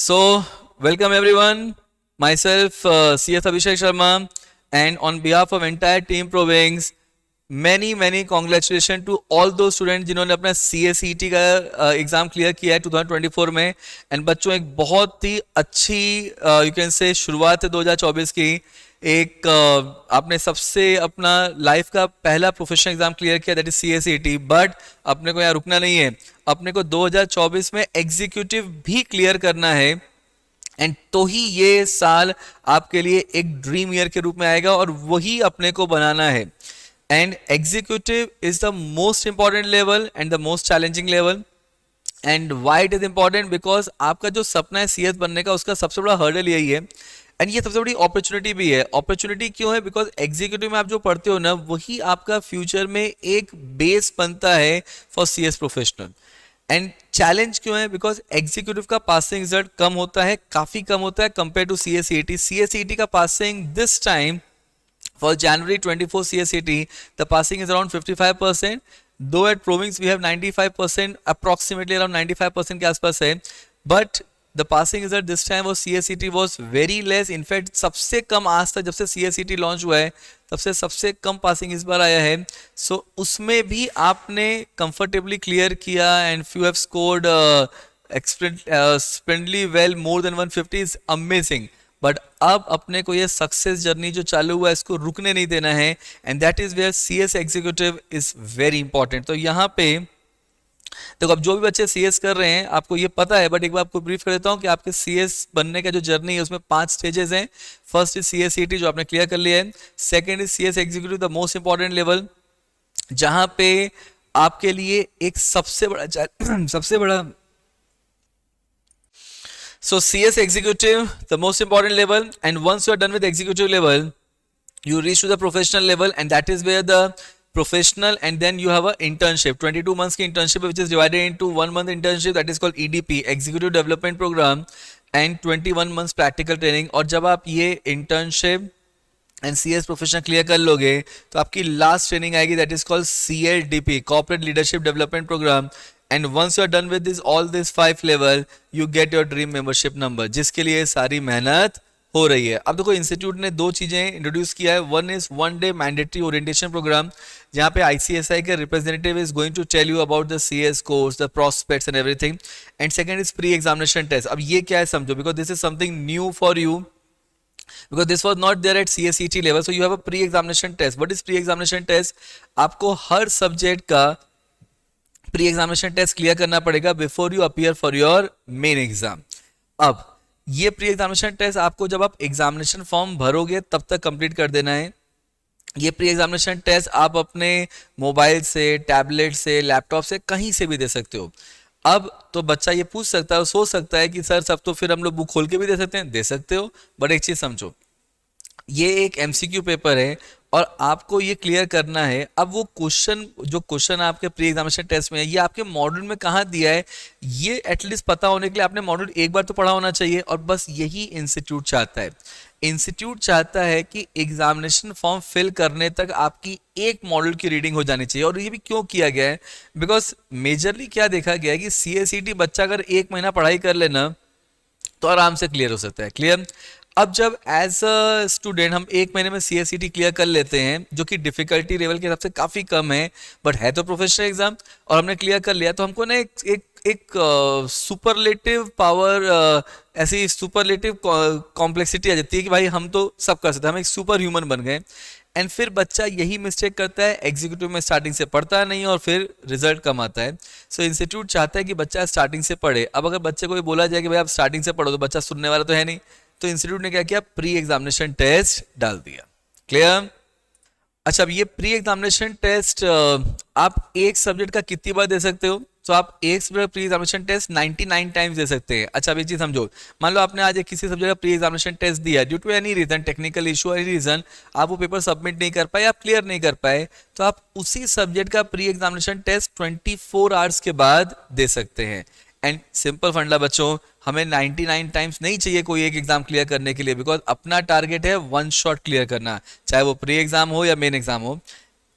So, welcome everyone. Myself, CS Abhishek Sharma, and on behalf of entire team Provings, many congratulations to all those students जिन्होंने अपना CSET का exam clear किया है 2024 में. And बच्चों एक बहुत ही अच्छी यू कैन से शुरुआत है 2024 की. एक आपने सबसे अपना लाइफ का पहला प्रोफेशनल एग्जाम क्लियर किया, दैट इज CSET. बट अपने को यहाँ रुकना नहीं है, अपने को 2024 में एग्जीक्यूटिव भी क्लियर करना है. एंड तो ही ये साल आपके लिए एक ड्रीम ईयर के रूप में आएगा और वही अपने को बनाना है. And executive is the most important level and the most challenging level. And why it is important? Because आपका जो सपना है CS बनने का, उसका सबसे बड़ा हर्डल यही है. एंड ये सबसे बड़ी अपॉर्चुनिटी भी है. अपॉर्चुनिटी क्यों है? बिकॉज एग्जीक्यूटिव में आप जो पढ़ते हो ना, वही आपका फ्यूचर में एक बेस बनता है for CS professional. And challenge क्यों है? बिकॉज एग्जीक्यूटिव का पासिंग रिजल्ट कम होता है, काफी कम होता है कंपेयर टू CSET. CSET का passing this time for January 24 CSET, the passing is around 55%. Though at Provings we have 95%, approximately around 95% के आसपास है. But the passing result this time was CSET was very less. In fact, सबसे कम आज तक जब से CSET launch हुआ है तब से सबसे कम पासिंग इस बार आया है. So उसमें भी आपने comfortably क्लियर किया and few have scored splendidly well, more than 150 is amazing. But अब अपने को ये सक्सेस जर्नी जो चालू हुआ है इसको रुकने नहीं देना है. And that is where CS executive is very important. तो यहाँ पे देखो, अब जो भी बच्चे CS कर रहे हैं आपको ये पता है, बट एक बार आपको ब्रीफ कर देता हूँ कि आपके CS बनने का जो जर्नी है उसमें 5 स्टेजेस हैं. फर्स्ट इज CSET जो आपने क्लियर कर लिया है. Second is CS executive, the most important level, जहां पे आपके लिए एक सबसे बड़ा So CS executive, the most important level, and once you are done with the executive level, you reach to the professional level, and that is where the professional, and then you have a internship, 22 months की internship, which is divided into 1 month internship, that is called EDP, Executive Development Program, and 21 months practical training. और जब आप ये internship and CS professional clear कर लोगे तो आपकी last training आएगी, that is called CLDP, corporate leadership development program. And once you are done with this all this 5 level, you get your dream membership number, जिसके लिए सारी मेहनत हो रही है. अब देखो, इंस्टीट्यूट ने 2 चीजें इंट्रोड्यूस किया है. One is 1 day mandatory orientation program, जहाँ पे ICSI के representative is going to tell you about the CS course, the prospects and everything. And second is pre examination test. अब ये क्या है समझो, because this is something new for you, because this was not there at CSET level, so you have a pre-examination test. What is pre-examination test? आपको हर subject का pre examination test clear करना पड़ेगा before you appear for your main exam. अब ये pre examination test आपको जब आप एग्जामिनेशन फॉर्म भरोगे तब तक कंप्लीट कर देना है. ये प्री एग्जामिनेशन टेस्ट आप अपने मोबाइल से, टैबलेट से, लैपटॉप से, कहीं से भी दे सकते हो. अब तो बच्चा ये पूछ सकता है, सोच सकता है कि सर सब तो फिर हम लोग बुक खोल के भी दे सकते हैं. दे सकते हो, बट एक चीज समझो, ये एक MCQ पेपर है और आपको ये क्लियर करना है. अब वो क्वेश्चन आपके प्री एग्जामिनेशन टेस्ट में है, ये आपके मॉड्यूल में कहाँ दिया है, ये एटलीस्ट पता होने के लिए आपने मॉड्यूल एक बार तो पढ़ा होना चाहिए. और बस यही इंस्टीट्यूट चाहता है. इंस्टीट्यूट चाहता है कि एग्जामिनेशन फॉर्म फिल करने तक आपकी एक मॉड्यूल की रीडिंग हो जानी चाहिए. और ये भी क्यों किया गया है? बिकॉज मेजरली क्या देखा गया है कि CSET बच्चा अगर 1 महीना पढ़ाई कर लेना तो आराम से क्लियर हो सकता है. क्लियर? अब जब एज अ स्टूडेंट हम 1 महीने में CSET क्लियर कर लेते हैं, जो कि डिफिकल्टी लेवल के हिसाब से काफ़ी कम है, बट है तो प्रोफेशनल एग्जाम, और हमने क्लियर कर लिया, तो हमको ना एक सुपरलेटिव पावर, ऐसी सुपरलेटिव कॉम्प्लेक्सिटी आ जाती है कि भाई हम तो सब कर सकते हैं, हम एक सुपर ह्यूमन बन गए. एंड फिर बच्चा यही मिस्टेक करता है, एग्जीक्यूटिव में स्टार्टिंग से पढ़ता नहीं और फिर रिजल्ट कम आता है. सो इंस्टीट्यूट चाहता है कि बच्चा स्टार्टिंग से पढ़े. अब अगर बच्चे को बोला जाए कि भाई आप स्टार्टिंग से पढ़ो, तो बच्चा सुनने वाला तो है नहीं. तो इंस्टीट्यूट ने क्या किया, प्री एग्जामिनेशन टेस्ट डाल दिया. क्लियर? अच्छा, अब ये प्री एग्जामिनेशन टेस्ट आप एक सब्जेक्ट का कितनी बार दे सकते हो? तो आप एक subject pre examination test 99 times दे सकते हैं. अच्छा, अब एक चीज समझो, मान लो आपने आज एक किसी सब्जेक्ट का प्री एग्जामिनेशन टेस्ट दिया, due to any reason, technical issue, any reason, आप वो पेपर सबमिट नहीं कर पाए, आप क्लियर नहीं कर पाए, तो आप उसी सब्जेक्ट का प्री एग्जामिनेशन टेस्ट 24 आवर्स के बाद दे सकते हैं. एंड सिंपल फंडा बच्चों, हमें 99 टाइम्स नहीं चाहिए कोई एक एग्जाम क्लियर करने के लिए, बिकॉज अपना टारगेट है 1 शॉट क्लियर करना, चाहे वो प्री एग्जाम हो या मेन एग्जाम हो.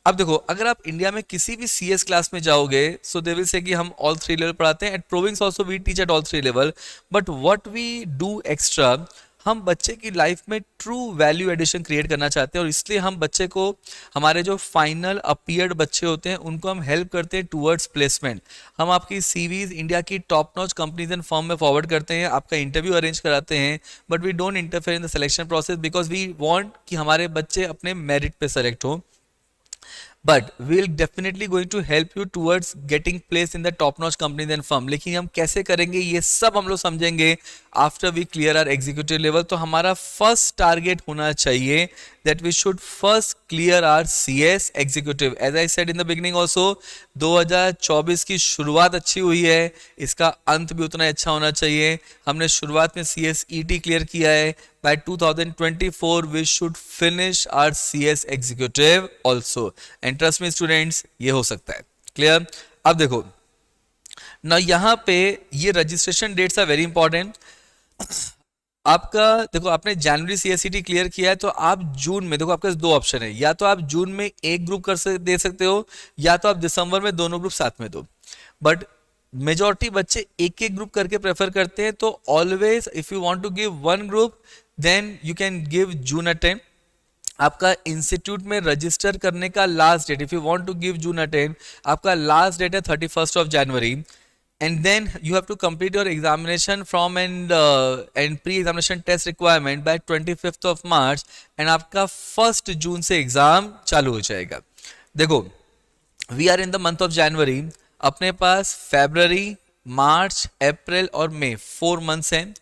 अब देखो, अगर आप इंडिया में किसी भी CS क्लास में जाओगे, सो दे विल से कि हम ऑल 3 लेवल पढ़ाते हैं. At Provins also we teach at all 3 level. But what we do extra, हम बच्चे की लाइफ में ट्रू वैल्यू एडिशन क्रिएट करना चाहते हैं, और इसलिए हम बच्चे को, हमारे जो फाइनल अपीयर्ड बच्चे होते हैं उनको हम हेल्प करते हैं टूवर्ड्स प्लेसमेंट. हम आपकी CVs इंडिया की top notch companies and firm में फॉरवर्ड करते हैं, आपका इंटरव्यू अरेंज कराते हैं. But we don't interfere in the selection process because we want कि हमारे बच्चे अपने मेरिट पे सेलेक्ट हो. But we'll definitely going to help you towards getting placed in the top notch companies and firm. लेकिन हम कैसे करेंगे ये सब हम लोग समझेंगे after we clear our executive level. तो हमारा first target होना चाहिए that we should first clear our CS executive. As I said in the beginning also, 2024 की शुरुआत अच्छी हुई है, इसका अंत भी उतना अच्छा होना चाहिए. हमने शुरुआत में CSET क्लियर किया है. By 2024 we should finish our CS executive also. And trust me students, ये हो सकता है. क्लियर? अब देखो ना, यहाँ पे ये registration dates are very important. आपका देखो, आपने जनवरी CSET क्लियर किया है, तो आप जून में, देखो आपके पास 2 ऑप्शन है, या तो आप जून में एक ग्रुप दे सकते हो, या तो आप दिसंबर में दोनों ग्रुप साथ में दो. बट मेजॉरिटी बच्चे एक एक ग्रुप करके प्रेफर करते हैं. तो always if you want to give one group, then you can give June attempt. आपका इंस्टीट्यूट में रजिस्टर करने का last date, if you want to give June attempt, आपका लास्ट डेट है 31st of January. And then you have to complete your examination from and pre-examination test requirement by 25th of March. and आपका 1st जून से exam चालू हो जाएगा. देखो, we are in the month of January. अपने पास February, March, April और May 4 months हैं.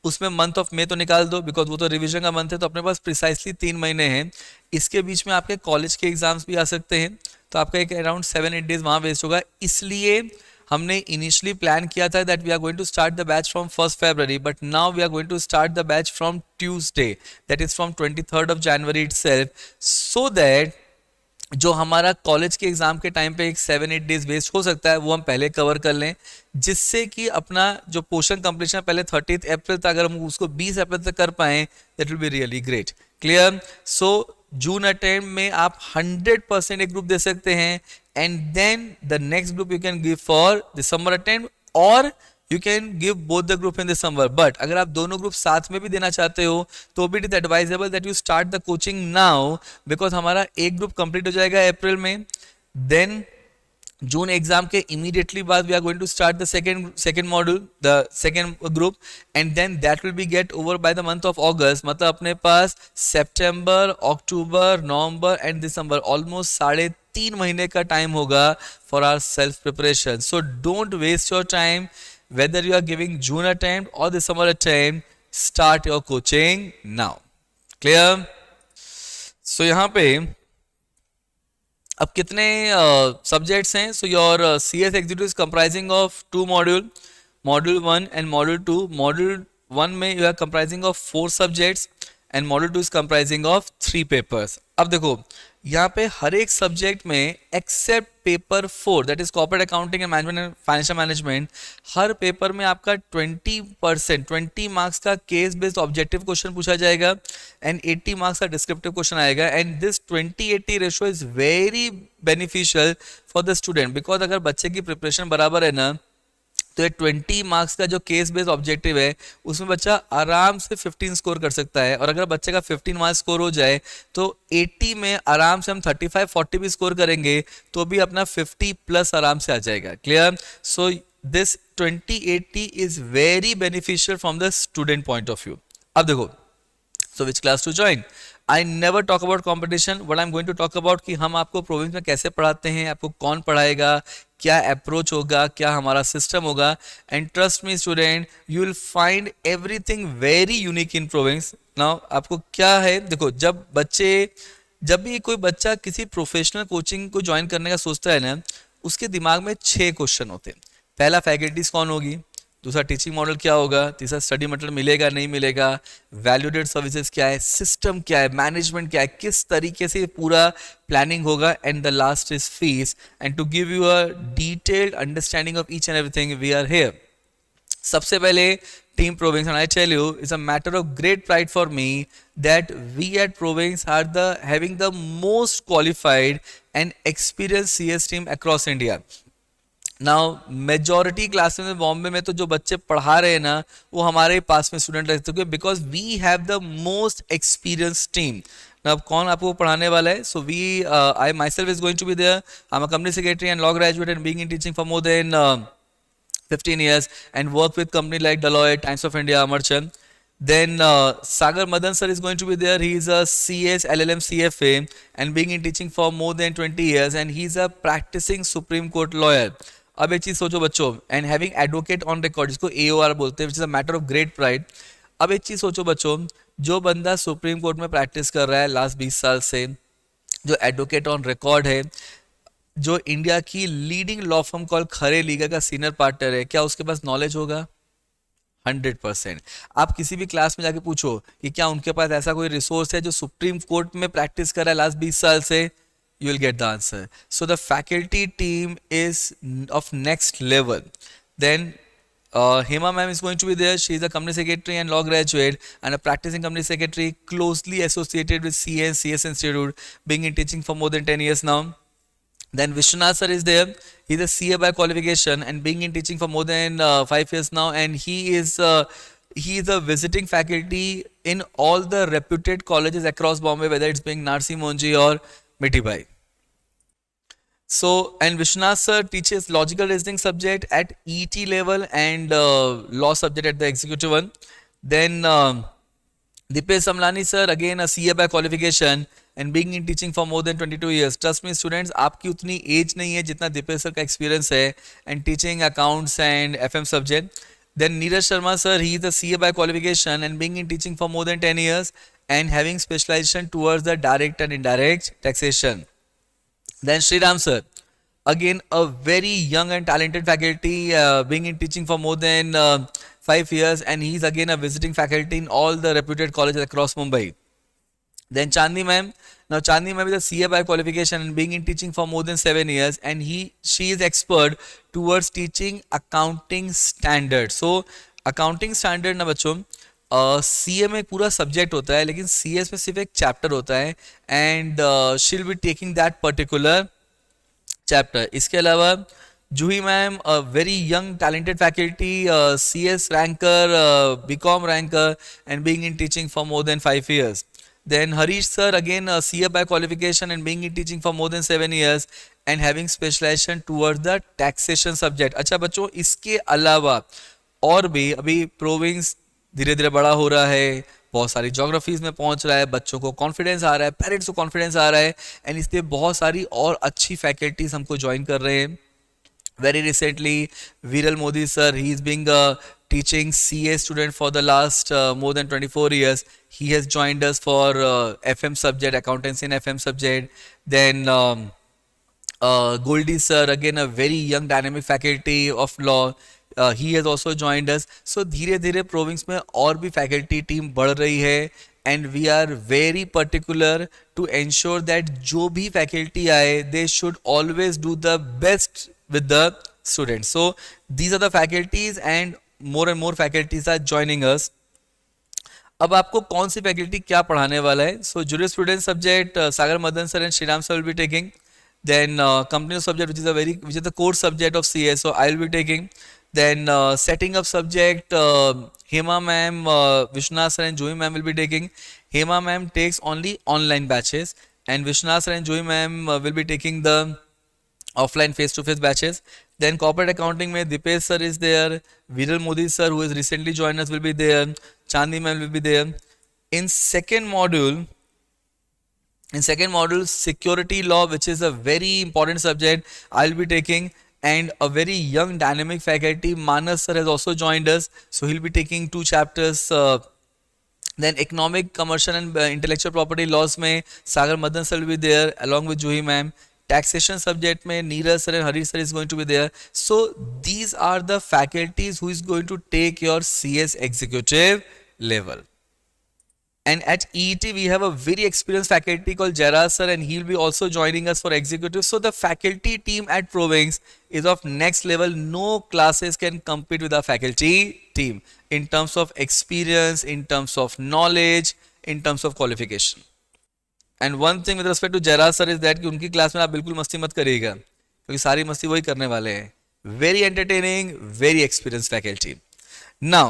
उसमें मंथ ऑफ मे तो निकाल दो बिकॉज वो तो रिवीजन का मंथ है. तो अपने पास प्रिसाइसली 3 महीने हैं. इसके बीच में आपके कॉलेज के एग्जाम्स भी आ सकते हैं, तो आपका एक अराउंड 7-8 डेज वहाँ वेस्ट होगा. इसलिए हमने इनिशियली प्लान किया था that we are going to start the batch from 1st February, but now we are going to start the batch from Tuesday, that is from 23rd of January itself, so that जो हमारा college के exam के time पे एक 7-8 days waste हो सकता है, वो हम पहले कवर कर लें, जिससे कि अपना जो पोर्शन कंप्लीशन पहले 30th अप्रैल तक, अगर हम उसको 20 अप्रैल तक कर पाए, that will be really great. Clear? So June attempt में आप 100% एक ग्रुप दे सकते हैं, and then the next group you can give for December attempt, और you can give both the group in December. But अगर आप दोनों ग्रुप साथ में भी देना चाहते हो, तो भी it is advisable that you start the coaching now, because हमारा एक ग्रुप कंप्लीट हो जाएगा अप्रैल में. देन जून एग्जाम के इमीडिएटली बाद we are going to start the second module, the second group, and then that will be get over by the month of August. मतलब अपने पास सितंबर, अक्टूबर, नवंबर and December almost 3.5 महीने का time होगा for our self preparation. So don't waste your time. Whether you are giving June attempt or December attempt, start your coaching now. Clear? So यहाँ पे अब कितने subjects हैं? So your CS executive is comprising of 2 module, module 1 and module 2. Module 1 में you are comprising of 4 subjects and module 2 is comprising of 3 papers. अब देखो, यहाँ पे हर एक सब्जेक्ट में except paper 4, that is corporate accounting and management and financial management, हर paper में आपका 20% 20 मार्क्स का केस बेस्ड ऑब्जेक्टिव क्वेश्चन पूछा जाएगा, एंड 80 मार्क्स का डिस्क्रिप्टिव क्वेश्चन आएगा. And this 20-80 ratio is very beneficial for the student, because अगर बच्चे की प्रिपरेशन बराबर है ना, तो ये 20 मार्क्स का जो केस बेस्ड ऑब्जेक्टिव है, उसमें बच्चा आराम से 15 स्कोर कर सकता है. और अगर बच्चे का 15 मार्क्स स्कोर हो जाए, तो 80 में आराम से हम 35-40 भी स्कोर करेंगे, तो भी अपना 50+ आराम से आ जाएगा. Clear? So this 20-80 is very beneficial from the student point of view. अब देखो, so which class to join? I never talk about competition. What I'm going to talk about कि हम आपको प्रोविंस में कैसे पढ़ाते हैं, आपको कौन पढ़ाएगा, क्या अप्रोच होगा, क्या हमारा सिस्टम होगा. And trust me student, you will find everything very unique in province. Now आपको क्या है, देखो, जब भी कोई बच्चा किसी प्रोफेशनल कोचिंग को ज्वाइन करने का सोचता है ना, उसके दिमाग में 6 क्वेश्चन होते हैं. पहला, फैकल्टीज कौन होगी, दूसरा टीचिंग मॉडल क्या होगा, तीसरा स्टडी मटेरियल मिलेगा नहीं मिलेगा, वैल्यूडेड सर्विसेज क्या है, सिस्टम क्या है, मैनेजमेंट क्या है, किस तरीके से पूरा प्लानिंग होगा, and the last is fees. And to give you a detailed understanding of each and everything we are here. सबसे पहले Team Province, and I tell you, it's a matter of great pride for me that we at Province are the having the most qualified and experienced CS team across India. Now majority classes में बॉम्बे में तो जो बच्चे पढ़ा रहे हैं ना वो हमारे पास में स्टूडेंट रहते हैं because we have the most experience team. अब कौन आपको पढ़ाने वाला है? So we I myself is going to be there. I am a company secretary and law graduate and being in teaching for more than 15 years and work with company like Deloitte, Times of India, Amarchand. Then Sagar Madan sir is going to be there. He is a CS, LLM, CFA and being in teaching for more than 20 years and he is a practicing Supreme Court lawyer. अब एक चीज सोचो बच्चों, and having advocate on record जिसको AOR बोलते हैं, which is a matter of great pride. अब एक चीज सोचो बच्चों, जो बंदा सुप्रीम कोर्ट में प्रैक्टिस कर रहा है लास्ट 20 साल से, जो एडवोकेट ऑन रिकॉर्ड है, जो इंडिया की लीडिंग लॉ फर्म कॉल खरे लीगा का सीनियर पार्टनर है, क्या उसके पास नॉलेज होगा? 100%. आप किसी भी क्लास में जाके पूछो कि क्या उनके पास ऐसा कोई रिसोर्स है जो सुप्रीम कोर्ट में प्रैक्टिस कर रहा है लास्ट 20 साल से, you will get the answer. So the faculty team is of next level. Then Hema ma'am is going to be there. She is a company secretary and law graduate and a practicing company secretary closely associated with CA and CS Institute, being in teaching for more than 10 years now. Then Vishwanath sir is there. He is a CA by qualification and being in teaching for more than 5 years now, and he is a visiting faculty in all the reputed colleges across Bombay, whether it's being Narsi Monji or Mitibai. So, and Vishwanath sir teaches logical reasoning subject at ET level and law subject at the executive one. Then Dipesh Samlani sir, again a CA by qualification and being in teaching for more than 22 years. Trust me students, आपकी उतनी as नहीं है जितना Dipesh sir का experience है and teaching accounts and FM subject. Then Neeraj Sharma sir, he is a CA by qualification and being in teaching for more than 10 years and having specialization towards the direct and indirect taxation. Then Sriram sir, again a very young and talented faculty, being in teaching for more than 5 years and he is again a visiting faculty in all the reputed colleges across Mumbai. Then Chandni ma'am, now Chandni ma'am is a CA by qualification and being in teaching for more than 7 years and she is expert towards teaching accounting standard. So accounting standard ना बच्चों, CA में पूरा subject होता है लेकिन CS में सिर्फ एक चैप्टर होता है and she will be taking that particular chapter. इसके अलावा Juhi ma'am, a very young talented faculty, CS ranker, BCom ranker and being in teaching for more than 5 years. Then Harish sir, again a CA by qualification and being in teaching for more than 7 years and having specialization towards the taxation subject. अच्छा बच्चों, इसके अलावा और भी अभी province धीरे धीरे बड़ा हो रहा है, बहुत सारी जोग्राफीज में पहुंच रहा है, बच्चों को कॉन्फिडेंस आ रहा है, पेरेंट्स को कॉन्फिडेंस आ रहा है एंड इसलिए बहुत सारी और अच्छी फैकल्टीज हमको ज्वाइन कर रहे हैं. Very recently, Viral Modi sir, he is being teaching CA student for the last more than 24 years. He has joined us for FM subject, accountancy and FM subject. Then Goldie sir, again a very young dynamic faculty of law. He has also joined us. So धीरे धीरे province में और भी faculty team बढ़ रही है and we are very particular to ensure that जो भी फैकल्टी आए they should always do the best with the students. So these are the faculties and more faculties are joining us. अब आपको कौन सी faculty क्या पढ़ाने वाला है? So jurisprudence subject, Sagar Madan sir and Shriram sir will be taking. Then company subject, which is the core subject of CS, so I will be taking. Then setting up subject, Hema ma'am, Vishwanath sir and Joy ma'am will be taking. Hema ma'am takes only online batches and Vishwanath sir and Joy ma'am will be taking the offline face-to-face batches. Then corporate accounting mein Dipesh sir is there, Viral Modi sir who has recently joined us will be there, Chandni ma'am will be there. In second module, security law, which is a very important subject, I will be taking, and a very young dynamic faculty, Manas sir has also joined us, so he'll be taking 2 chapters. Then economic, commercial and intellectual property laws mein Sagar Madan sir will be there along with Juhi ma'am. Taxation subject mein Neeraj sir and Harish sir is going to be there. So these are the faculties who is going to take your CS executive level. And at EET, we have a very experienced faculty called Jera sir, and he'll be also joining us for executive. So the faculty team at Provings is of next level. No classes can compete with our faculty team in terms of experience, in terms of knowledge, in terms of qualification. And one thing with respect to Jera sir is that कि उनकी class में आप बिल्कुल मस्ती मत करिएगा, क्योंकि सारी मस्ती वही करने वाले हैं. Very entertaining, very experienced faculty. Now,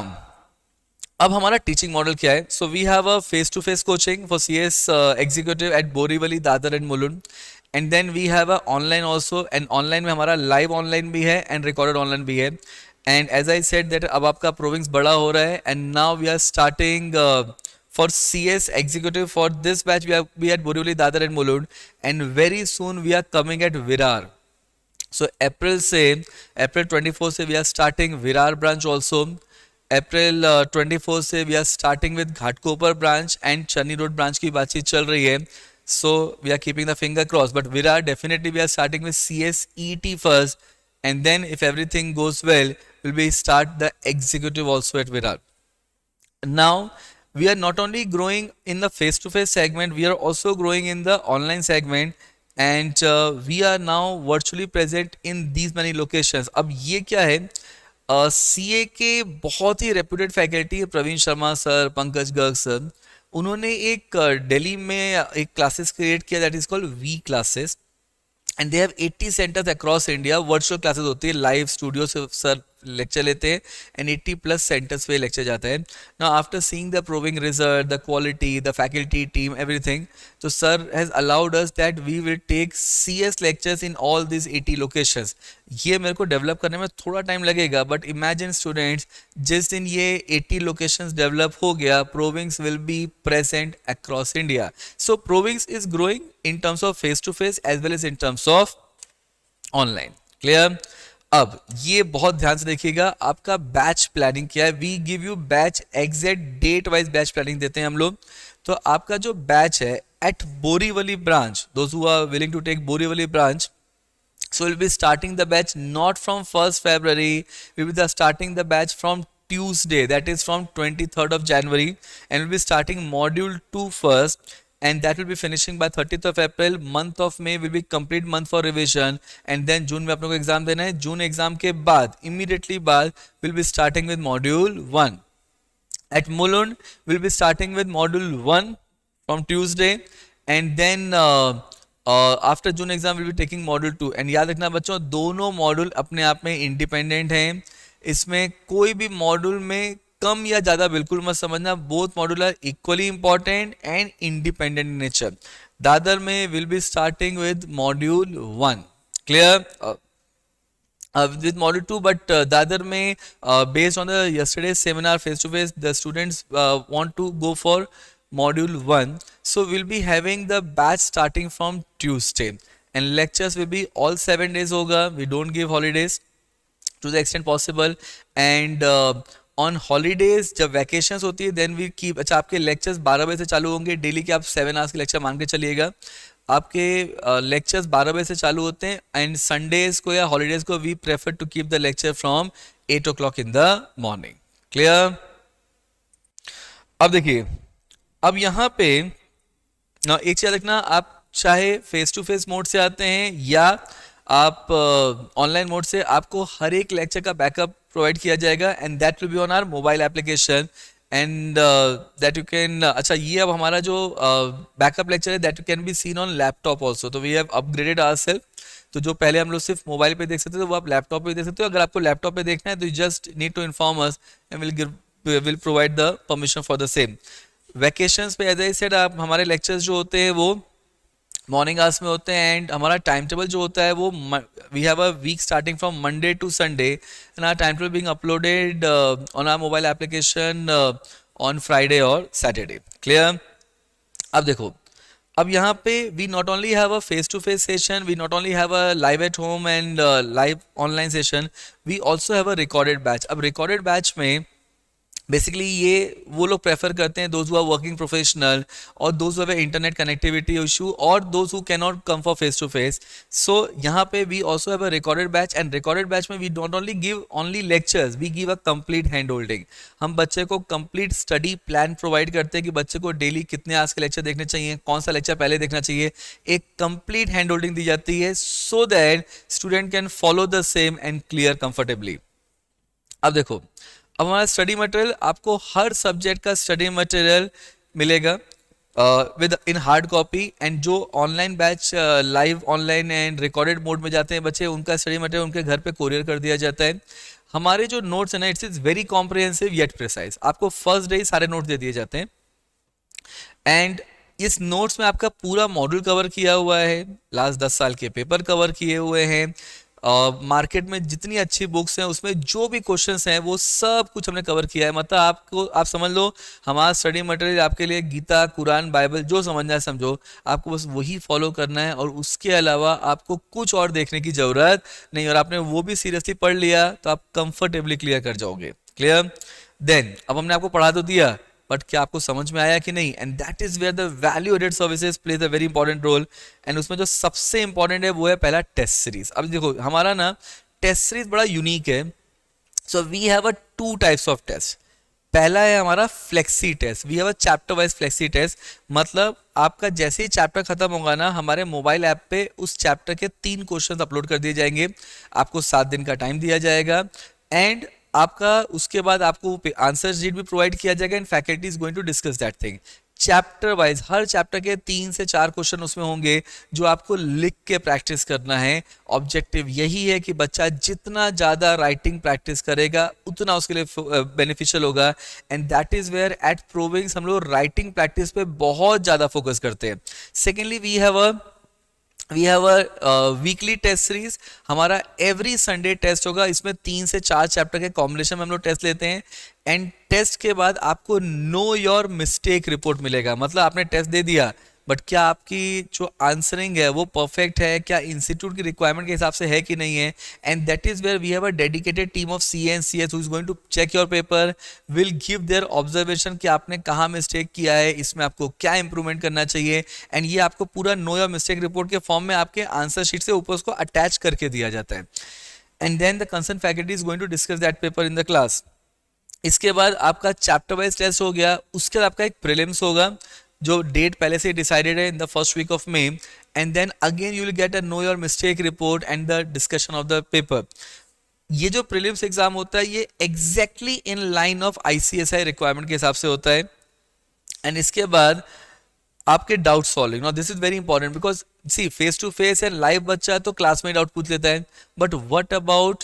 अब हमारा टीचिंग मॉडल क्या है? So we have a face to face coaching for CS executive at Borivali, Dadar and Mulund, and then we have a online also, and online में हमारा लाइव ऑनलाइन भी है and recorded online भी है. And as I said that अब आपका Provings बड़ा हो रहा है, and now we are starting for CS executive for this batch. We at Borivali, Dadar and Mulund, and very soon we are coming at Virar. So April 24 से we are starting Virar branch also. April 24 से we are starting with Ghatkopar branch and Channi road branch की बातचीत चल रही है. So we are keeping the finger crossed. But Virar definitely we are starting with CS ET first, and then if everything goes well, will be start the executive also at Virar. Now we are not only growing in the face-to-face segment, we are also growing in the online segment, and we are now virtually present in these many locations. अब ये क्या है? CA के बहुत ही reputed faculty है, Praveen Sharma sir, Pankaj Garg sir, उन्होंने एक दिल्ली में एक क्लासेस क्रिएट किया that is called V classes, and they have 80 centres across India. Virtual classes होती है, लाइव स्टूडियो से सर लेक्चर लेते हैं, एंड 80+ सेंटर्स पे लेक्चर जाता है. Now after seeing the proving result, the quality, the faculty team, everything, तो sir has allowed us that we will take CS lectures in all this 80 locations. ये मेरे को develop करने में थोड़ा टाइम लगेगा, बट इमेजिन स्टूडेंट्स, जिस दिन ये 80 लोकेशंस डेवलप हो गया, Provings will be present across India. So Provings is growing in terms of face to face as well as in terms of online. Clear? अब ये बहुत ध्यान से देखिएगा, आपका बैच प्लानिंग क्या है. We give you batch exact date wise batch planning देते हैं हम लोग. तो आपका जो बैच है at Borivali branch, those who are willing to take Borivali branch, so we'll be starting the batch not from 1st February, we will be starting the batch from Tuesday, that is from 23rd of January, and we'll be starting module 2 first, and that will be finishing by 30th of April. Month of May will be complete month for revision, and then June में आप लोगों को exam देना है. जून exam के बाद immediately बाद we'll be starting with module 1. At Mulund we'll be starting with module 1 from Tuesday, and then after June exam will be taking module 2. And याद रखना बच्चों, दोनों मॉड्यूल अपने आप में इंडिपेंडेंट हैं. इसमें कोई भी मॉड्यूल में कम या ज़्यादा बिल्कुल मत समझना. Both module are equally important and independent in nature. Dadar में will be starting with module 1. Clear? with module 2, but Dadar mein based on the yesterday's seminar face to face, the students want to go for module 1, so we'll be having the batch starting from Tuesday, and lectures will be all 7 days hoga. We don't give holidays to the extent possible, and on holidays जब vacations होती है then we keep, अच्छा आपके lectures 12 बजे से चालू होंगे, daily के आप 7 hours के lecture मान के चलिएगा. आपके लेक्चर्स 12 बजे से चालू होते हैं, एंड संडेज को या हॉलीडेज को we prefer to keep the lecture from 8 o'clock in the morning. Clear? अब देखिए, अब यहाँ पे एक चीज देखना, आप चाहे फेस टू फेस मोड से आते हैं या आप ऑनलाइन मोड से, आपको हर एक लेक्चर का बैकअप प्रोवाइड किया जाएगा, and that will be on our mobile application, and that you can, अच्छा ये अब हमारा जो बैकअप लेक्चर है that you can be seen on laptop also. तो वी हैव अपग्रेडेड आवरसेल्फ. तो जो पहले हम लोग सिर्फ मोबाइल पे देख सकते थे, वो आप लैपटॉप पे देख सकते हो. अगर आपको लैपटॉप पे देखना है तो you just need to inform us and will provide the permission for the same. Vacations पे एज आई सेड, आप हमारे लेक्चर्स जो होते हैं वो मॉर्निंग आवर्स में होते हैं, एंड हमारा टाइम टेबल जो होता है वो we have a week starting from Monday to Sunday, and our time table being uploaded on our mobile application on Friday और सैटरडे. क्लियर? अब देखो, अब यहाँ पे we not only have a face to face session, we not only have a live at home and live online session, we also have a recorded batch. अब recorded batch में basically ये वो लोग प्रेफर करते हैं those who are working professional और those who have internet connectivity issue और those who can not come for face to face. So यहाँ पे we also have a recorded batch and recorded batch में we don't only give only lectures, we give a complete hand holding. हम बच्चे को complete study plan provide करते हैं कि बच्चे को डेली कितने आज के लेक्चर देखने चाहिए, कौन सा लेक्चर पहले देखना चाहिए. एक कंप्लीट हैंड होल्डिंग दी जाती है so that student can follow the same and clear comfortably. अब देखो, अब हमारा स्टडी मटेरियल, आपको हर सब्जेक्ट का स्टडी मटेरियल मिलेगा with in hard copy. And जो online batch live online and recorded mode में जाते हैं बच्चे, उनका स्टडी मटेरियल उनके घर पे कोरियर कर दिया जाता है. हमारे जो नोट्स है ना, it's is very comprehensive yet precise. आपको फर्स्ट डे सारे नोट्स दे दिए जाते हैं एंड इस नोट्स में आपका पूरा मॉड्यूल कवर किया हुआ है, लास्ट 10 साल के पेपर कवर किए हुए हैं, मार्केट में जितनी अच्छी बुक्स हैं उसमें जो भी क्वेश्चंस हैं वो सब कुछ हमने कवर किया है. मतलब आपको, आप समझ लो हमारा स्टडी मटेरियल आपके लिए गीता, कुरान, बाइबल जो समझना है समझो, आपको बस वही फॉलो करना है और उसके अलावा आपको कुछ और देखने की ज़रूरत नहीं. और आपने वो भी सीरियसली पढ़ लिया तो आप कंफर्टेबली क्लियर कर जाओगे. क्लियर? देन अब हमने आपको पढ़ा तो दिया, बट क्या आपको समझ में आया कि नहीं? And that is where the value added services plays a very important role. एंड उसमें जो सबसे इंपॉर्टेंट है वो है पहला टेस्ट सीरीज. अब देखो हमारा ना टेस्ट सीरीज बड़ा यूनिक है. So we have a 2 types of test. पहला है हमारा flexi test. We have a chapter wise flexi test. मतलब आपका जैसे ही चैप्टर खत्म होगा ना, हमारे मोबाइल ऐप पे उस चैप्टर के 3 क्वेश्चंस अपलोड कर दिए जाएंगे. आपको 7 दिन का टाइम दिया जाएगा एंड आपका उसके बाद आपको आंसर शीट भी प्रोवाइड किया जाएगा and faculty is going to discuss that thing. Chapter wise हर चैप्टर के 3 से 4 क्वेश्चन उसमें होंगे जो आपको लिख के प्रैक्टिस करना है. ऑब्जेक्टिव यही है कि बच्चा जितना ज़्यादा राइटिंग प्रैक्टिस करेगा उतना उसके लिए बेनिफिशियल होगा. And that is where at Provings हम लोग राइटिंग प्रैक्टिस पे बहुत ज़्यादा फोकस करते हैं. Secondly we have a weekly test series. हमारा एवरी संडे टेस्ट होगा. इसमें 3 से 4 चैप्टर के कॉम्बिनेशन में हम लोग टेस्ट लेते हैं एंड टेस्ट के बाद आपको नो योर मिस्टेक रिपोर्ट मिलेगा. मतलब आपने टेस्ट दे दिया बट क्या आपकी जो आंसरिंग है वो परफेक्ट है, क्या इंस्टीट्यूट की रिक्वायरमेंट के हिसाब से है कि नहीं है. And that is where we have a dedicated team of C and C S who is going to check your paper, will give their observation कि आपने कहाँ मिस्टेक किया है, इसमें आपको क्या इंप्रूवमेंट करना चाहिए. एंड ये आपको पूरा नो योर मिस्टेक रिपोर्ट के फॉर्म में आपके आंसर शीट से ऊपर उसको अटैच करके दिया जाता है. And then the concern faculty is going to discuss that paper in the class. इसके बाद आपका चैप्टर वाइज टेस्ट हो गया. उसके बाद आपका एक प्रीलिम्स होगा जो डेट पहले से डिसाइडेड है in the first week of May. And then again you will get a no your mistake report and the discussion of the paper. ये जो प्रीलिम्स एग्जाम होता है ये exactly in line of ICSI requirement के हिसाब से होता है. एंड इसके बाद आपके doubt solving. Now this is very important because C face to face and live बच्चा तो क्लास में डाउट पूछ लेता है, but what about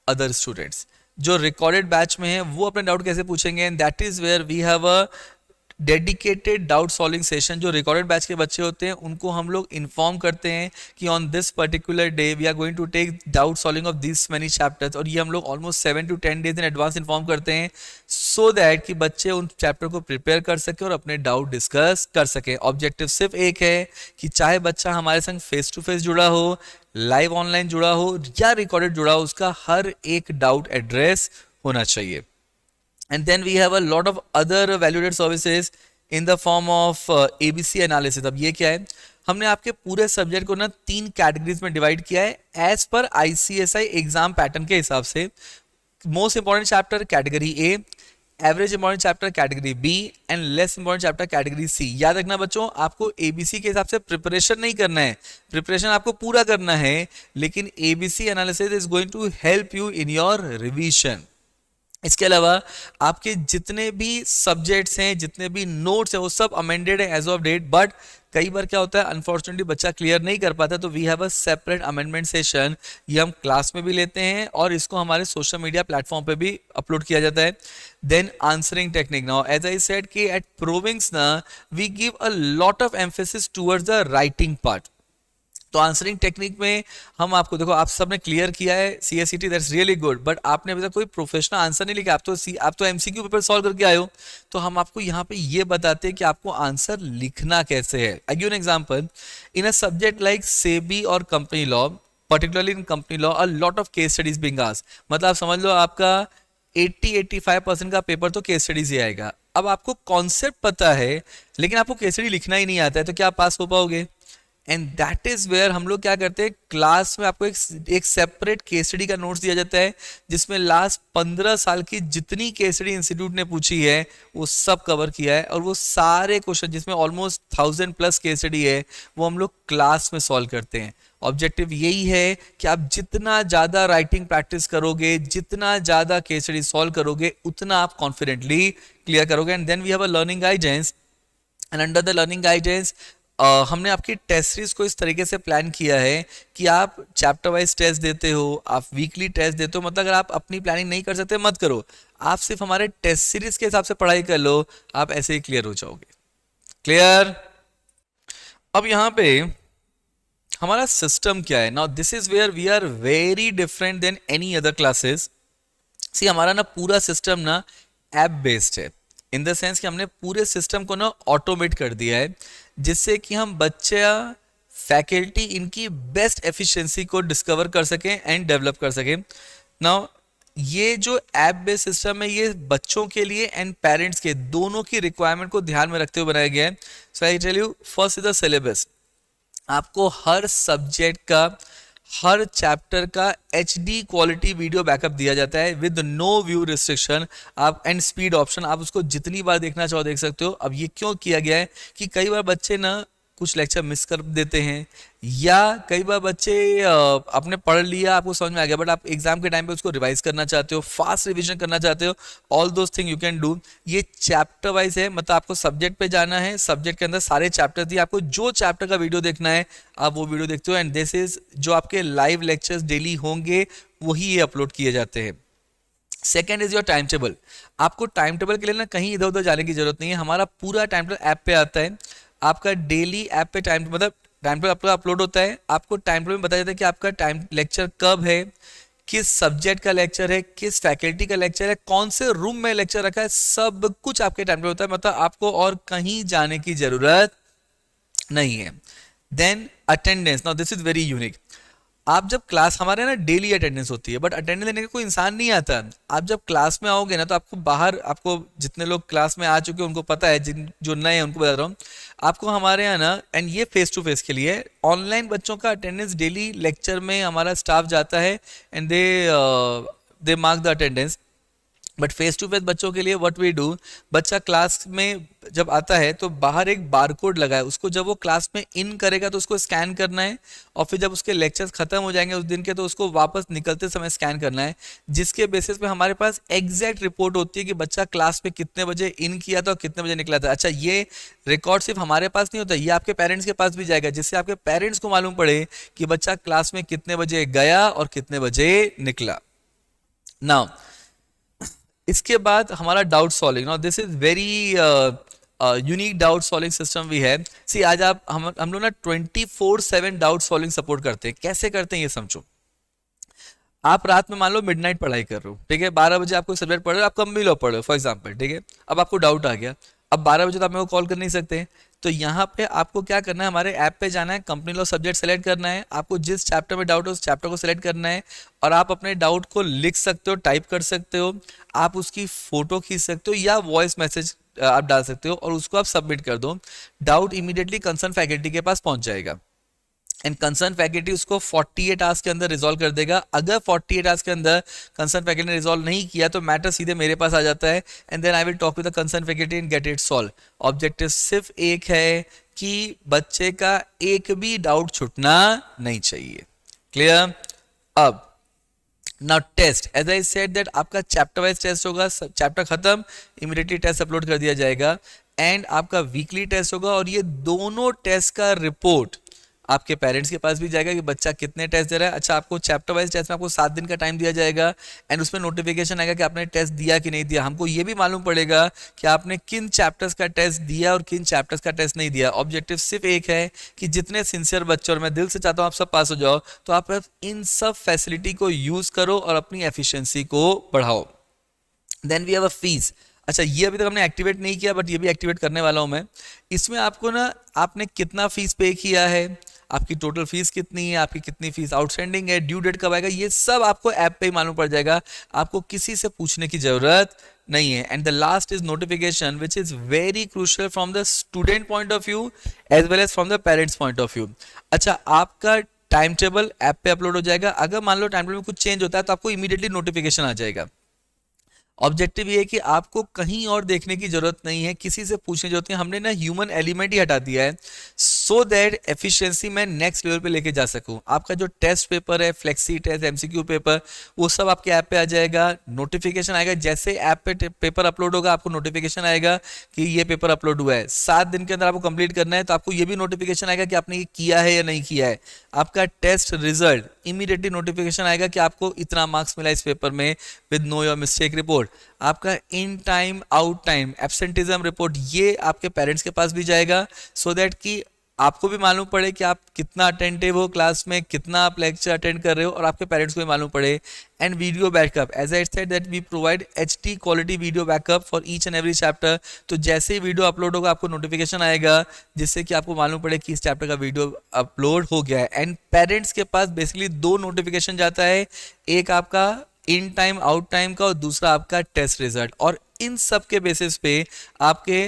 other students जो रिकॉर्डेड बैच में है, वो अपने डाउट कैसे पूछेंगे. And that is where we have a dedicated doubt solving session. जो रिकॉर्डेड बैच के बच्चे होते हैं उनको हम लोग इन्फॉर्म करते हैं कि on this particular day we are going to take doubt solving of this many chapters. और ये हम लोग almost 7 to 10 days in advance inform करते हैं सो दैट कि बच्चे उन चैप्टर को प्रिपेयर कर सके और अपने डाउट डिस्कस कर सके. ऑब्जेक्टिव सिर्फ एक है कि चाहे बच्चा हमारे संग फेस टू फेस जुड़ा हो, लाइव ऑनलाइन जुड़ा हो या रिकॉर्डेड जुड़ा हो, उसका हर एक डाउट एड्रेस होना चाहिए. And then we have a lot of other valued services in the form of ABC analysis. अब ये क्या है? हमने आपके पूरे सब्जेक्ट को ना 3 कैटेगरीज में डिवाइड किया है as per ICSI exam pattern के हिसाब से. Most important chapter category A, average important chapter category B and less important chapter category C. याद रखना बच्चों, आपको एबीसी के हिसाब से प्रिपरेशन नहीं करना है, प्रिपरेशन आपको पूरा करना है, लेकिन ABC analysis is going to help you in your revision. इसके अलावा आपके जितने भी सब्जेक्ट्स हैं, जितने भी नोट्स हैं, वो सब अमेंडेड है एज ऑफ डेट. बट कई बार क्या होता है, अनफॉर्चुनेटली बच्चा क्लियर नहीं कर पाता, तो we have a separate amendment session. ये हम क्लास में भी लेते हैं और इसको हमारे सोशल मीडिया प्लेटफॉर्म पे भी अपलोड किया जाता है. Then answering technique. Now as I said कि एट प्रोविंग्स ना we give a lot of emphasis towards the writing part. तो आंसरिंग टेक्निक में हम आपको, देखो आप सबने क्लियर किया है CSEET, that's really good, but आपने अभी तक कोई प्रोफेशनल आंसर नहीं लिखा. आप तो एमसीक्यू पेपर सॉल्व करके आए हो. तो हम आपको यहाँ पे ये बताते हैं कि आपको आंसर लिखना कैसे है. I give an example. In a subject like SEBI और company law, particularly in company law, a lot of case studies being asked. मतलब आप समझ लो आपका 80-85% का पेपर तो केस स्टडीज ही आएगा। अब आपको कॉन्सेप्ट पता है लेकिन आपको केस स्टडी लिखना ही नहीं आता है तो क्या आप पास हो पाओगे? एंड दैट इज वेयर हम लोग क्या करते हैं, क्लास में आपको एक सेपरेट केस स्टडी का नोट्स दिया जाता है जिसमें लास्ट 15 साल की जितनी केस स्टडी इंस्टीट्यूट ने पूछी है वो सब कवर किया है, और वो सारे क्वेश्चन जिसमें ऑलमोस्ट 1000+ केस स्टडी है वो हम लोग क्लास में सॉल्व करते हैं। ऑब्जेक्टिव यही है कि आप जितना ज़्यादा राइटिंग प्रैक्टिस करोगे, जितना ज़्यादा केस स्टडी सॉल्व करोगे, उतना आप कॉन्फिडेंटली क्लियर करोगे। And then we have a learning guidance, and under the learning guidance हमने आपकी टेस्ट सीरीज को इस तरीके से प्लान किया है कि आप चैप्टर वाइज टेस्ट देते हो, आप वीकली टेस्ट देते हो। मतलब अगर आप अपनी प्लानिंग नहीं कर सकते मत करो, आप सिर्फ हमारे टेस्ट सीरीज के हिसाब से पढ़ाई कर लो, आप ऐसे ही क्लियर हो जाओगे। क्लियर? अब यहाँ पे हमारा सिस्टम क्या है? Now this is where we are very different than any other classes. See हमारा ना पूरा सिस्टम ना ऐप बेस्ड है, इन द सेंस कि हमने पूरे सिस्टम को ना ऑटोमेट कर दिया है जिससे कि हम बच्चे फैकल्टी इनकी बेस्ट एफिशिएंसी को डिस्कवर कर सकें एंड डेवलप कर सकें। नाउ ये जो ऐप बेस्ड सिस्टम है ये बच्चों के लिए एंड पेरेंट्स के दोनों की रिक्वायरमेंट को ध्यान में रखते हुए बनाया गया है। So I tell you, first is the syllabus. आपको हर सब्जेक्ट का, हर चैप्टर का HD क्वालिटी वीडियो बैकअप दिया जाता है विद नो व्यू रिस्ट्रिक्शन आप एंड स्पीड ऑप्शन। आप उसको जितनी बार देखना चाहो देख सकते हो। अब ये क्यों किया गया है कि कई बार बच्चे ना कुछ लेक्चर मिस कर देते हैं, या कई बार बच्चे आपने पढ़ लिया, आपको समझ में आ गया, बट आप एग्जाम के टाइम पे उसको रिवाइज करना चाहते हो, फास्ट रिवीजन करना चाहते हो, all those thing you can do. ये चैप्टर वाइज है, मतलब आपको सब्जेक्ट पे जाना है, सब्जेक्ट के अंदर सारे चैप्टर दिए, आपको जो चैप्टर का वीडियो देखना है आप वो वीडियो देखते हो। एंड दिस इज जो आपके लाइव लेक्चर्स डेली होंगे वही ये अपलोड किए जाते हैं। Second is your time table. आपको टाइम टेबल के लिए ना कहीं इधर उधर जाने की जरूरत नहीं है, हमारा पूरा टाइम टेबल ऐप पे आता है। आपका डेली ऐप पे टाइम मतलब टाइम टेबल आपका अपलोड होता है, आपको टाइम टेबल में बताया जाता है कि आपका टाइम लेक्चर कब है, किस सब्जेक्ट का लेक्चर है, किस फैकल्टी का लेक्चर है, कौन से रूम में लेक्चर रखा है, सब कुछ आपके टाइम टेबल होता है। मतलब आपको और कहीं जाने की जरूरत नहीं है। Then attendance, now this is very unique. आप जब क्लास, हमारे ना डेली अटेंडेंस होती है बट अटेंडेंस लेने का कोई इंसान नहीं आता। आप जब क्लास में आओगे ना तो आपको बाहर, आपको जितने लोग क्लास में आ चुके हैं उनको पता है, जिन जो नए हैं उनको बता रहा हूँ, आपको हमारे यहाँ ना, एंड ये फेस टू फेस के लिए, ऑनलाइन बच्चों का अटेंडेंस डेली लेक्चर में हमारा स्टाफ जाता है and they mark the attendance. But face to face बच्चों के लिए व्हाट वी डू, बच्चा क्लास में जब आता है तो बाहर एक बारकोड लगा है, उसको जब वो क्लास में इन करेगा तो उसको स्कैन करना है, और फिर जब उसके लेक्चर्स खत्म हो जाएंगे उस दिन के तो उसको वापस निकलते समय स्कैन करना है, जिसके बेसिस पे हमारे पास एग्जैक्ट रिपोर्ट होती है कि बच्चा क्लास में कितने बजे इन किया था और कितने बजे निकला था। अच्छा, ये रिकॉर्ड सिर्फ हमारे पास नहीं होता, ये आपके पेरेंट्स के पास भी जाएगा, जिससे आपके पेरेंट्स को मालूम पड़े कि बच्चा क्लास में कितने बजे गया और कितने बजे निकला। नाउ इसके बाद हमारा doubt solving. Now this is very unique doubt solving system we है। सी आज आप हम लोग ना 24/7 डाउट सॉल्विंग सपोर्ट करते हैं। कैसे करते हैं ये समझो। आप रात में मान लो मिडनाइट पढ़ाई कर रहे हो, ठीक है, 12 बजे आपको सब्जेक्ट पढ़ रहे हो, आप कम भी लो पढ़ रहे हो फॉर एग्जाम्पल, ठीक है, अब आपको डाउट आ गया, अब 12 बजे तो आप मेरे को कॉल कर नहीं सकते, तो यहाँ पे आपको क्या करना है, हमारे ऐप पे जाना है, कंपनी लॉ सब्जेक्ट सेलेक्ट करना है, आपको जिस चैप्टर में डाउट है उस चैप्टर को सिलेक्ट करना है, और आप अपने डाउट को लिख सकते हो, टाइप कर सकते हो, आप उसकी फोटो खींच सकते हो या वॉइस मैसेज आप डाल सकते हो और उसको आप सबमिट कर दो। डाउट इमीडिएटली कंसर्न फैकल्टी के पास पहुंच जाएगा एंड कंसर्न फैकल्टी उसको 48 आवर्स के अंदर रिजॉल्व कर देगा। अगर 48 आवर्स के अंदर कंसर्न फैकल्टी ने रिजॉल्व नहीं किया तो मैटर सीधे मेरे पास आ जाता है and then I will talk with the concern faculty and get it solve. Objective सिर्फ एक है कि बच्चे का एक भी डाउट छूटना नहीं चाहिए। क्लियर? अब now test, as I said that आपका चैप्टर वाइज टेस्ट होगा, चैप्टर खत्म इमीडिएटली टेस्ट अपलोड कर दिया जाएगा एंड आपका वीकली टेस्ट होगा, और ये दोनों टेस्ट का रिपोर्ट आपके पेरेंट्स के पास भी जाएगा कि बच्चा कितने टेस्ट दे रहा है। अच्छा, आपको चैप्टर वाइज टेस्ट में आपको 7 दिन का टाइम दिया जाएगा एंड उसमें नोटिफिकेशन आएगा कि आपने टेस्ट दिया कि नहीं दिया। हमको ये भी मालूम पड़ेगा कि आपने किन चैप्टर्स का टेस्ट दिया और किन चैप्टर्स का टेस्ट नहीं दिया। ऑब्जेक्टिव सिर्फ एक है कि जितने सिंसियर बच्चे, और मैं दिल से चाहता हूँ आप सब पास हो जाओ, तो आप इन सब फैसिलिटी को यूज करो और अपनी एफिशिएंसी को बढ़ाओ। Then we have a fees. अच्छा, ये अभी तक हमने एक्टिवेट नहीं किया बट ये भी एक्टिवेट करने वाला हूं मैं। इसमें आपको ना, आपने कितना फीस पे किया है, आपकी टोटल फीस कितनी है, आपकी कितनी फीस आउटस्टैंडिंग है, ड्यू डेट कब आएगा, ये सब आपको ऐप पे ही मालूम पड़ जाएगा, आपको किसी से पूछने की जरूरत नहीं है. And the last is notification which is very crucial from the student point of view as well as from the parents point of view. अच्छा, आपका टाइम टेबल ऐप पे अपलोड हो जाएगा. अगर मान लो टाइम टेबल में कुछ चेंज होता है तो आपको इमीडिएटली नोटिफिकेशन आ जाएगा. ऑब्जेक्टिव ये है कि आपको कहीं और देखने की जरूरत नहीं है, किसी से पूछने की जरूरत नहीं है. हमने ना ह्यूमन एलिमेंट ही हटा दिया है सो दैट एफिशिएंसी मैं नेक्स्ट लेवल पे लेके जा सकूं. आपका जो टेस्ट पेपर है, फ्लेक्सी टेस्ट, एमसीक्यू पेपर, वो सब आपके ऐप पे आ जाएगा. नोटिफिकेशन आएगा जैसे ऐप पे पेपर अपलोड होगा, आपको नोटिफिकेशन आएगा कि ये पेपर अपलोड हुआ है. 7 दिन के अंदर आपको कंप्लीट करना है तो आपको ये भी नोटिफिकेशन आएगा कि आपने ये किया है या नहीं किया है. आपका टेस्ट रिजल्ट इमीडिएटली नोटिफिकेशन आएगा कि आपको इतना मार्क्स मिला इस पेपर में with know your mistake report. आपका in time out time absenteeism report ये आपके पेरेंट्स के पास भी जाएगा सो दैट कि आपको भी मालूम पड़े कि आप कितना अटेंटिव हो क्लास में, कितना आप लेक्चर अटेंड कर रहे हो, और आपके पेरेंट्स को भी मालूम पड़े. And video backup, as I said that we provide HD quality video backup for each and every chapter. तो जैसे ही वीडियो अपलोड होगा आपको नोटिफिकेशन आएगा जिससे कि आपको मालूम पड़े कि इस चैप्टर का वीडियो अपलोड हो गया है. एंड पेरेंट्स के पास बेसिकली 2 नोटिफिकेशन जाता है, एक आपका इन टाइम आउट टाइम का और दूसरा आपका टेस्ट रिजल्ट. और इन सब के बेसिस पे आपके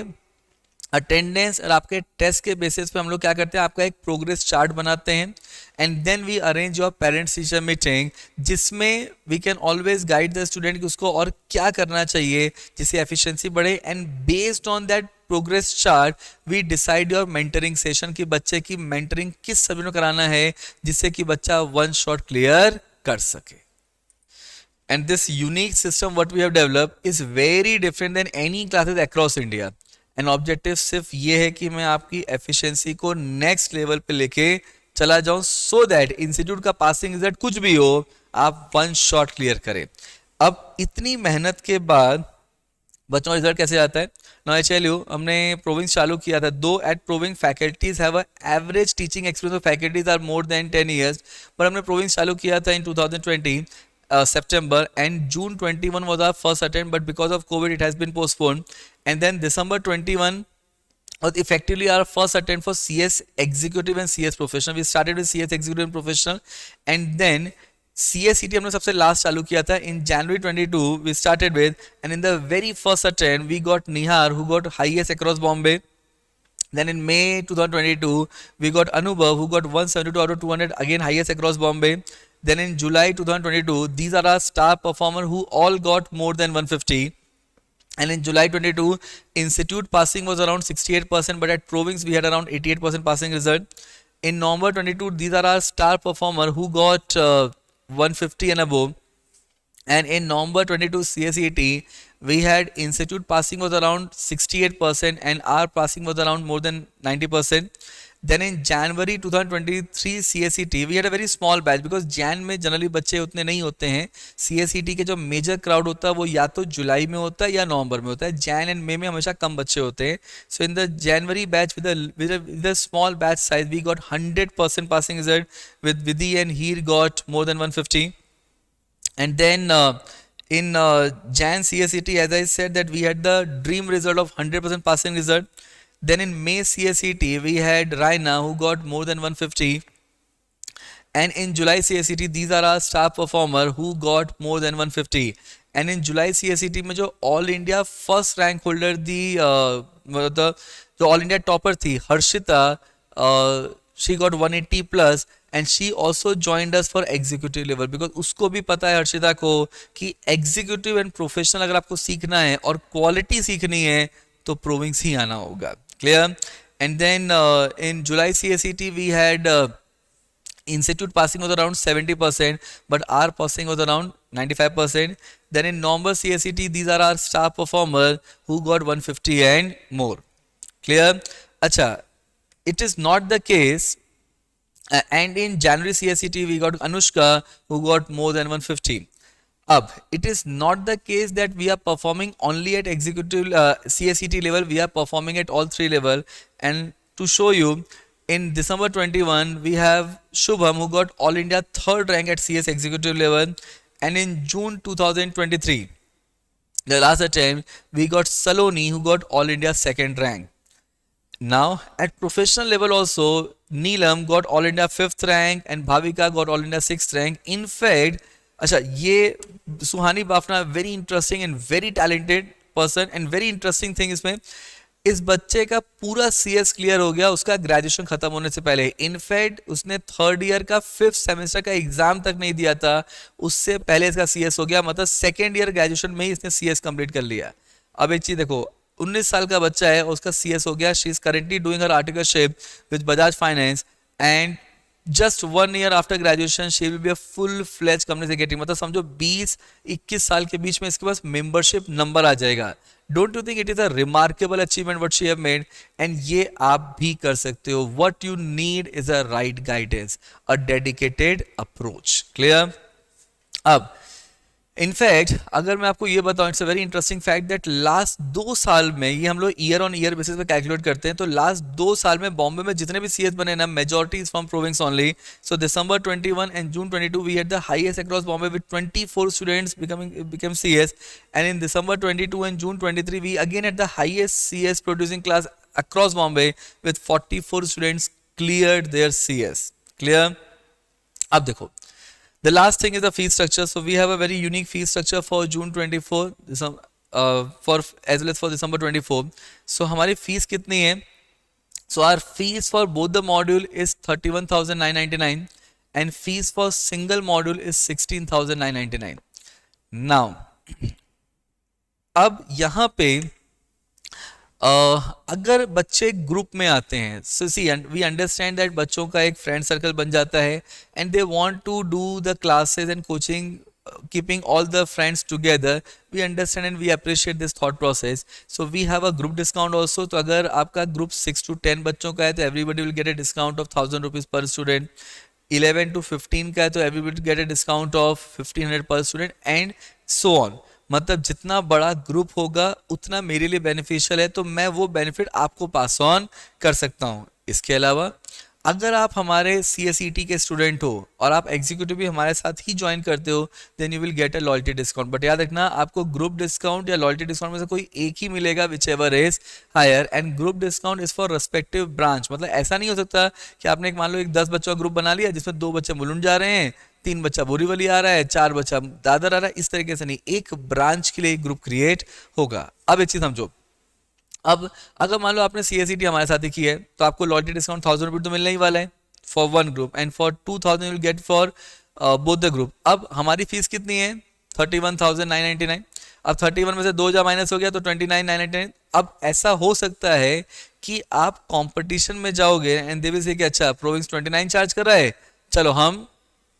अटेंडेंस और आपके टेस्ट के बेसिस पे हम लोग क्या करते हैं, आपका एक प्रोग्रेस चार्ट बनाते हैं. And then we arrange your parents teacher meeting जिसमें we can always guide the student कि उसको और क्या करना चाहिए जिससे एफिशिएंसी बढ़े. And based on that progress chart we decide your mentoring session कि बच्चे की मेंटरिंग किस सब्जेक्ट में कराना है जिससे कि बच्चा 1 शॉट क्लियर कर सके. And this unique system what we have developed is very different than any classes across India. And objective सिर्फ ये है कि मैं आपकी efficiency को next level पे लेके चला जाऊं so that institute का passing result कुछ भी हो आप 1 shot clear करें. अब इतनी मेहनत के बाद बच्चों का रिजल्ट कैसे आता है? Now I tell you, हमने प्रोविंस चालू किया था. दो at Province faculties have average teaching experience of faculties are more than 10 years, पर हमने प्रोविंस चालू किया था इन 2020 September, and June 21 was our first attempt, but because of COVID it has been postponed. And then December 21 was effectively our first attempt for CS executive and CS professional. We started with CS executive and professional, and then CSCT हमने सबसे last चालू किया था. In January 22 we started with, and in the very first attempt we got Nihar who got highest across Bombay. Then in May 2022 we got Anubhav who got 172 out of 200, again highest across Bombay. Then in July 2022 these are our star performer who all got more than 150. And in July 22 institute passing was around 68%, but at Provings we had around 88% passing result. In November 22 these are our star performer who got 150 and above. And in November 22 CSET we had institute passing was around 68% and our passing was around more than 90%. Then in January 2023 CSET we had a very small batch because Jan में generally बच्चे उतने नहीं होते हैं. CSET के जो major crowd होता है वो या तो जुलाई में होता है या नवंबर में होता है. Jan and May में हमेशा कम बच्चे होते हैं. So in the January batch with a small batch size we got 100% passing result with Vidhi and Heer got more than 150. And then in Jan CSET, as I said that we had the dream result of 100% passing result. Then in May CSET we had Raina who got more than 150. And in July CSET these are our star performer who got more than 150. And in July CSET में जो All India first rank holder थी जो All India topper थी Harshita, she got 180 plus. And she also joined us for executive level because उसको भी पता है हर्षिता को कि executive and professional अगर आपको सीखना है और quality सीखनी है तो Provings ही आना होगा. Clear? And then in July CSET we had institute passing was around 70%, but our passing was around 95%. Then in November CSET these are our star performer who got 150 and more. Clear? Acha, it is not the case. And in January CSET we got Anushka who got more than 150. It is not the case that we are performing only at executive CSET level, we are performing at all 3 level. And to show you, in December 21 we have Shubham who got All India 3rd rank at CS executive level. And in June 2023, the last attempt, we got Saloni who got All India 2nd rank. Now, at professional level also, Neelam got All India 5th rank and Bhavika got All India 6th rank. In fact, अच्छा ये Suhani Bafna very interesting and very talented person and very interesting thing इसमें इस बच्चे का पूरा CS clear हो गया उसका ग्रेजुएशन खत्म होने से पहले. इनफैक्ट उसने थर्ड ईयर का 5th सेमेस्टर का एग्जाम तक नहीं दिया था, उससे पहले इसका सीएस हो गया. मतलब सेकेंड ईयर ग्रेजुएशन में ही इसने सीएस कंप्लीट कर लिया. अब एक चीज देखो, 19 साल का बच्चा है और उसका सीएस हो गया. She is currently doing her articleship with Bajaj finance and just 1 year after graduation she will be a full fledge company secretary. मतलब समझो 20-21 साल के बीच में इसके पास मेंबरशिप नंबर आ जाएगा. Don't you think it is a remarkable achievement what she have made? And ये आप भी कर सकते हो. What you need is a right guidance, a dedicated approach. Clear? अब इनफैक्ट अगर मैं आपको ये बताऊं, it's a very interesting fact that last 2 साल में, ये हम लोग ईयर ऑन ईयर बेसिस पे कैलकुलेट करते हैं, तो लास्ट 2 साल में बॉम्बे में जितने भी सीएस बने ना, majority is from Province only. So December 21 and June 22 we had the highest across Bombay with 24 students became CS, and in December 22 and June 23 we again had the highest CS producing class across Bombay with 44 students cleared their CS. Clear? अब देखो, the last thing is the fee structure. So we have a very unique fee structure for June 24, for as well as for December 24. So हमारी fees कितनी है? So our fees for both the module is 31,999 and fees for single module is 16,999. Now, अब यहाँ पे अगर बच्चे group में आते हैं, so see we understand that बच्चों का एक फ्रेंड सर्कल बन जाता है and they want to do the classes and coaching keeping all the friends together. We understand and we appreciate this thought process. So we have a group discount also. तो अगर आपका group 6 to 10 बच्चों का है तो everybody will get a discount of 1,000 rupees per student. 11 to 15 का है तो everybody will get a discount of 1,500 per student and so on. मतलब जितना बड़ा ग्रुप होगा उतना मेरे लिए बेनिफिशियल है, तो मैं वो बेनिफिट आपको पास ऑन कर सकता हूँ. इसके अलावा अगर आप हमारे CSET के स्टूडेंट हो और आप एग्जीक्यूटिव भी हमारे साथ ही ज्वाइन करते हो, then you will get a loyalty discount. But याद रखना, आपको ग्रुप डिस्काउंट या लॉयल्टी डिस्काउंट में से कोई एक ही मिलेगा, which ever is higher. And group discount is for respective branch. मतलब ऐसा नहीं हो सकता कि आपने एक मान लो एक 10 बच्चों का ग्रुप बना लिया जिसमें 2 बच्चे मुलुंड जा रहे हैं, 3 बच्चा बोरीवली आ रहा है, 4 बच्चा दादर आ रहा है. इस तरीके से नहीं, एक ब्रांच के लिए एक ग्रुप क्रिएट होगा. अब एक चीज समझो, अब अगर मान लो आपने CSET हमारे साथ ही की है तो आपको लॉयल्टी डिस्काउंट 1,000 रुपये तो मिलने ही वाला है for one group and for 2,000 you will get for both the group. अब हमारी फीस कितनी है? 31,999. अब 31 में से 2,000 माइनस हो गया तो 29,999. अब ऐसा हो सकता है कि आप कंपटीशन में जाओगे एंड दे विल से कि अच्छा प्रोविंस 29 चार्ज कर रहा है, चलो हम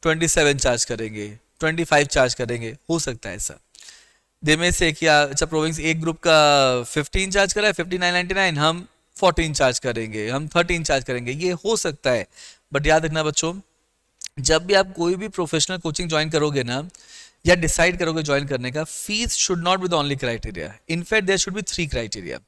27 चार्ज करेंगे, 25 चार्ज करेंगे. हो सकता है ऐसा. दे में से क्या, अच्छा प्रोविंस एक ग्रुप का 15 चार्ज कर रहा है, 59.99, हम 14 चार्ज करेंगे, हम 13 चार्ज करेंगे. ये हो सकता है. बट याद रखना बच्चों, जब भी आप कोई भी प्रोफेशनल कोचिंग ज्वाइन करोगे ना या डिसाइड करोगे ज्वाइन करने का, fees should not be the only criteria. In fact there should be 3 criteria.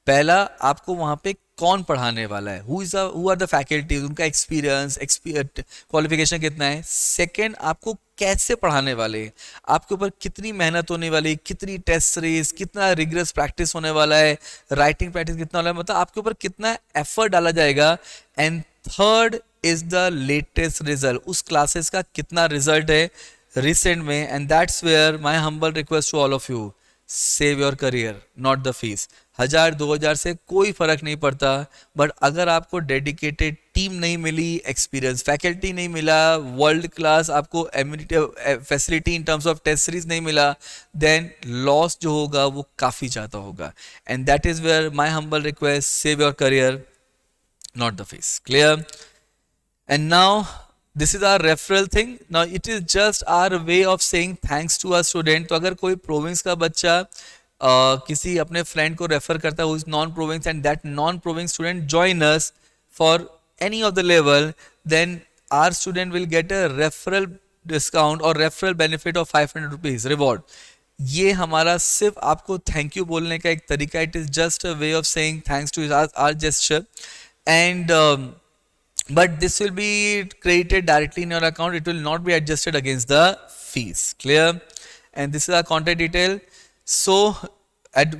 पहला, आपको वहां पे कौन पढ़ाने वाला है, हु आर द फैकल्टीज, उनका एक्सपीरियंस क्वालिफिकेशन कितना है. सेकंड, आपको कैसे पढ़ाने वाले, आपके ऊपर कितनी मेहनत होने वाली, कितनी टेस्ट सीरीज, कितना रिगरस प्रैक्टिस होने वाला है, राइटिंग प्रैक्टिस कितना वाला है, मतलब आपके ऊपर कितना एफर्ट डाला जाएगा. And third is the latest result, उस क्लासेस का कितना रिजल्ट है रिसेंट में. And that's where my humble request to all of you, save your career not the fees. 1,000-2,000 से कोई फर्क नहीं पड़ता, बट अगर आपको डेडिकेटेड टीम नहीं मिली, एक्सपीरियंस फैकल्टी नहीं मिला, वर्ल्ड क्लास आपको facility in terms of test series नहीं मिला, देन लॉस जो होगा वो काफ़ी ज़्यादा होगा. And that is where my humble request, save your career not the fees. Clear? And now this is our referral thing. Now it is just our way of saying thanks to our student. तो अगर कोई province का बच्चा किसी अपने friend को refer करता है who is non province and that non province student join us for any of the level, then our student will get a referral discount or referral benefit of 500 rupees reward. ये हमारा सिर्फ आपको thank you बोलने का एक तरीका. It is just a way of saying thanks to our gesture. And but this will be credited directly in your account. It will not be adjusted against the fees. Clear? And this is our contact detail. So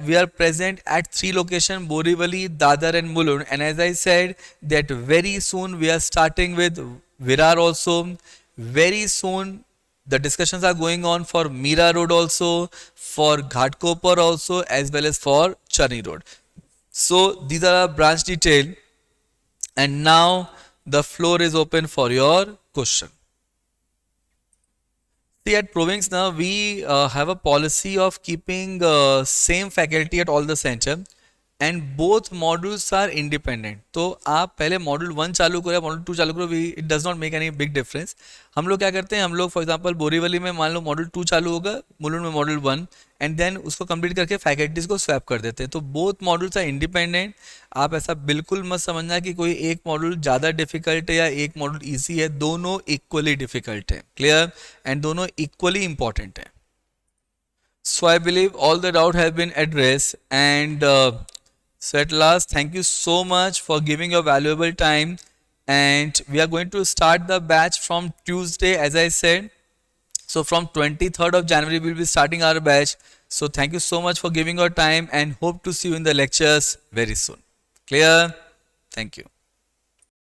we are present at 3 locations: Borivali, Dadar and Mulund. And as I said that very soon we are starting with Virar also. Very soon the discussions are going on for Mira Road also, for Ghatkopar also, as well as for Chani Road. So these are our branch detail, and now the floor is open for your question. See, at Province now we have a policy of keeping same faculty at all the center, and both modules are independent. तो आप पहले module 1 चालू करो या module 2 चालू करो, we it does not make any big difference. हम लोग क्या करते हैं, हम लोग फॉर एग्जांपल बोरीवली में मान लो मॉड्यूल 2 चालू होगा, मुलुंड में मॉड्यूल 1, एंड देन उसको कंप्लीट करके फैकल्टीज को स्वैप कर देते हैं. तो बोथ मॉड्यूल्स आर इंडिपेंडेंट. आप ऐसा बिल्कुल मत समझना कि कोई एक मॉड्यूल ज़्यादा डिफिकल्ट है या एक मॉड्यूल ईजी है. दोनों इक्वली डिफिकल्ट है. क्लियर? एंड दोनों इक्वली इंपॉर्टेंट है. So I believe all the doubt have been addressed, and so at last, thank you so much for giving your valuable time, and we are going to start the batch from Tuesday, as I said. So from 23rd of January we will be starting our batch. So thank you so much for giving your time, and hope to see you in the lectures very soon. Clear? Thank you.